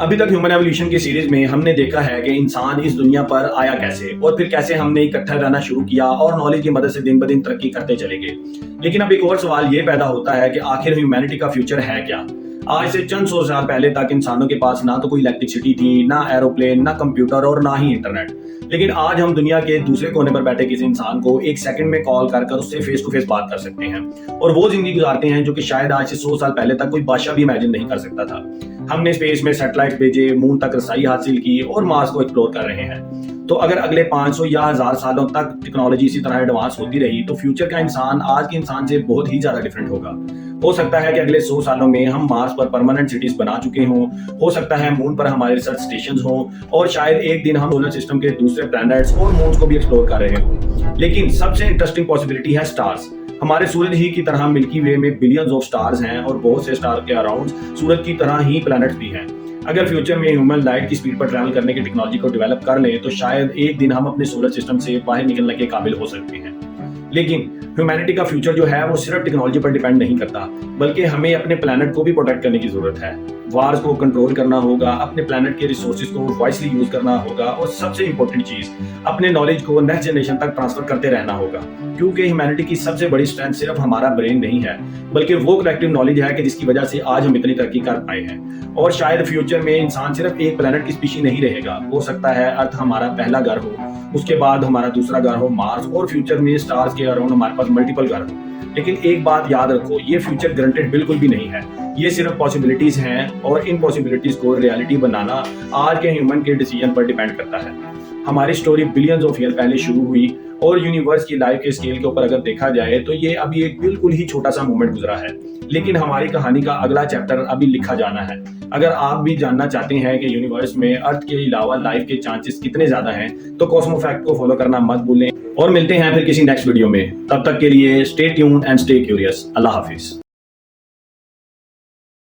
अभी तक human evolution की सीरीज में हमने देखा है कि इंसान इस दुनिया पर आया कैसे और फिर कैसे हमने इकट्ठा रहना शुरू किया और नॉलेज की मदद से दिन ब दिन तरक्की करते चले गए। लेकिन अब एक और सवाल ये पैदा होता है कि आखिर ह्यूमैनिटी का फ्यूचर है क्या। आज से चंद सौ साल पहले तक इंसानों के पास ना तो कोई इलेक्ट्रिसिटी थी, ना एरोप्लेन, ना कंप्यूटर और ना ही इंटरनेट। लेकिन आज हम दुनिया के दूसरे कोने पर बैठे किसी इंसान को एक सेकंड में कॉल कर उससे फेस टू फेस बात कर सकते हैं और वो जिंदगी गुजारते हैं जो कि शायद आज से 100 साल पहले तक कोई बादशाह भी इमेजिन नहीं कर सकता था। हमने स्पेस में सैटेलाइट भेजे, मून तक रसाई हासिल की और मार्स को एक्सप्लोर कर रहे हैं। तो अगर अगले 500 या 1000 सालों तक टेक्नोलॉजी इसी तरह एडवांस होती रही तो फ्यूचर का इंसान आज के इंसान से बहुत ही ज्यादा डिफरेंट होगा। हो सकता है कि अगले 100 सालों में हम मार्स पर परमानेंट सिटीज बना चुके हों, हो सकता है मून पर हमारे रिसर्च स्टेशन हों और शायद एक दिन हम सोलर सिस्टम के दूसरे प्लैनेट्स और मून्स को भी एक्सप्लोर कर रहे हों। लेकिन सबसे इंटरेस्टिंग पॉसिबिलिटी है स्टार्स। हमारे सूरज ही की तरह मिल्की वे में बिलियंस ऑफ स्टार्स हैं और बहुत से स्टार के अराउंड सूरज की तरह ही प्लैनेट्स भी हैं। अगर फ्यूचर में ह्यूमन लाइट की स्पीड पर ट्रैवल करने की टेक्नोलॉजी को डेवलप कर ले तो शायद एक दिन हम अपने सोलर सिस्टम से बाहर निकलने के काबिल हो सकते हैं। लेकिन ह्यूमैनिटी का फ्यूचर जो है वो सिर्फ टेक्नोलॉजी पर डिपेंड नहीं करता, बल्कि हमें अपने प्लैनेट को भी प्रोटेक्ट करने की जरूरत है। वार्स को कंट्रोल करना होगा, अपने प्लैनेट के रिसोर्सेज को वाइसली यूज करना होगा और सबसे इंपॉर्टेंट चीज, अपने नॉलेज को नेक्स्ट जनरेशन तक ट्रांसफर करते रहना होगा। क्योंकि ह्यूमैनिटी की सबसे बड़ी स्ट्रेंथ सिर्फ हमारा ब्रेन नहीं है, बल्कि वो कलेक्टिव नॉलेज है कि जिसकी वजह से आज हम इतनी तरक्की कर पाए हैं। और शायद फ्यूचर में इंसान सिर्फ एक प्लैनेट की स्पीशी नहीं रहेगा। हो सकता है अर्थ हमारा पहला घर हो, उसके बाद हमारा दूसरा घर हो मार्स, और फ्यूचर में स्टार्स के अराउंड हमारे पास मल्टीपल घर हो। लेकिन एक बात याद रखो, ये फ्यूचर गारंटेड बिल्कुल भी नहीं है। ये सिर्फ पॉसिबिलिटीज हैं और इन पॉसिबिलिटीज को रियलिटी बनाना आज के ह्यूमन के डिसीजन पर डिपेंड करता है। हमारी स्टोरी बिलियंस ऑफ ईयर पहले शुरू हुई और यूनिवर्स की लाइफ के स्केल के ऊपर अगर देखा जाए तो ये अभी एक बिल्कुल ही छोटा सा मोमेंट गुजरा है। लेकिन हमारी कहानी का अगला चैप्टर अभी लिखा जाना है। अगर आप भी जानना चाहते हैं कि यूनिवर्स में अर्थ के अलावा लाइफ के चांसेस कितने ज्यादा हैं तो कॉस्मो फैक्ट को फॉलो करना मत भूलें और मिलते हैं फिर किसी नेक्स्ट वीडियो में। तब तक के लिए stay tuned and stay curious. Allah Hafiz.